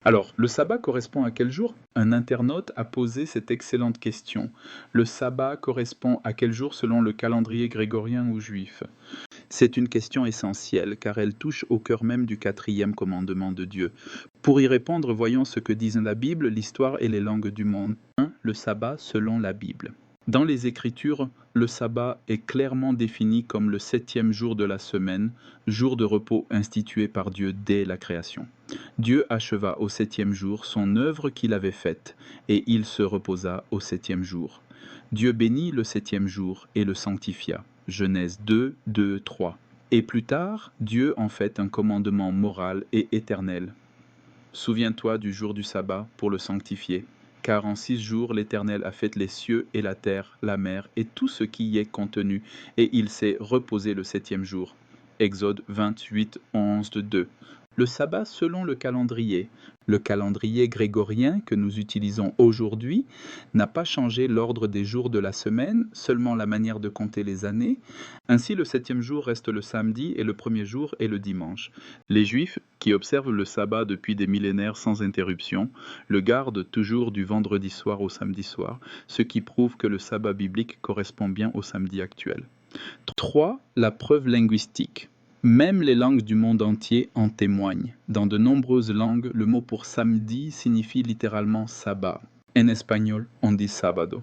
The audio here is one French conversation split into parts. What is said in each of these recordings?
Alors, le sabbat correspond à quel jour? Un internaute a posé cette excellente question. Le sabbat correspond à quel jour selon le calendrier grégorien ou juif? C'est une question essentielle car elle touche au cœur même du quatrième commandement de Dieu. Pour y répondre, voyons ce que disent la Bible, l'histoire et les langues du monde. 1. Le sabbat selon la Bible. Dans les Écritures, le sabbat est clairement défini comme le septième jour de la semaine, jour de repos institué par Dieu dès la création. Dieu acheva au septième jour son œuvre qu'il avait faite, et il se reposa au septième jour. Dieu bénit le septième jour et le sanctifia. Genèse 2, 2, 3. Et plus tard, Dieu en fait un commandement moral et éternel. Souviens-toi du jour du sabbat pour le sanctifier. Car en 6 jours l'Éternel a fait les cieux et la terre, la mer et tout ce qui y est contenu, et il s'est reposé le septième jour. Exode 28, 11, 2. Le sabbat selon le calendrier. Le calendrier grégorien que nous utilisons aujourd'hui n'a pas changé l'ordre des jours de la semaine, seulement la manière de compter les années. Ainsi, le septième jour reste le samedi et le premier jour est le dimanche. Les Juifs, qui observent le sabbat depuis des millénaires sans interruption, le gardent toujours du vendredi soir au samedi soir, ce qui prouve que le sabbat biblique correspond bien au samedi actuel. 3. La preuve linguistique. Même les langues du monde entier en témoignent. Dans de nombreuses langues, le mot pour samedi signifie littéralement sabbat. En espagnol, on dit sábado.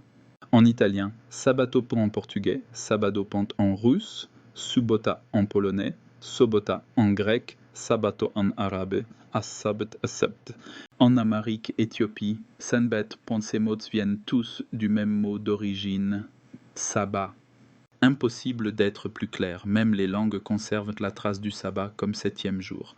En italien, sabato en portugais, sabado en russe, subota en polonais, sobota en grec, sabato en arabe, as-sabt, as-sabt. En Amérique, Éthiopie, Sanbet, ces mots viennent tous du même mot d'origine, sabbat. Impossible d'être plus clair, même les langues conservent la trace du sabbat comme septième jour.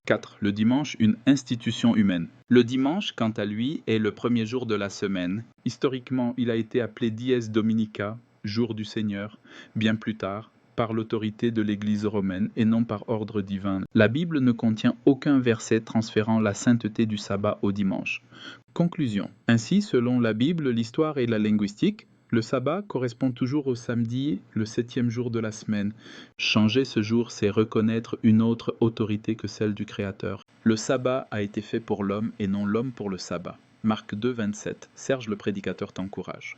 4. Le dimanche, une institution humaine. Le dimanche, quant à lui, est le premier jour de la semaine. Historiquement, il a été appelé Dies Dominica, jour du Seigneur, bien plus tard, par l'autorité de l'Église romaine et non par ordre divin. La Bible ne contient aucun verset transférant la sainteté du sabbat au dimanche. Conclusion. Ainsi, selon la Bible, l'histoire et la linguistique, le sabbat correspond toujours au samedi, le septième jour de la semaine. Changer ce jour, c'est reconnaître une autre autorité que celle du Créateur. Le sabbat a été fait pour l'homme et non l'homme pour le sabbat. Marc 2, 27. Serge le prédicateur t'encourage.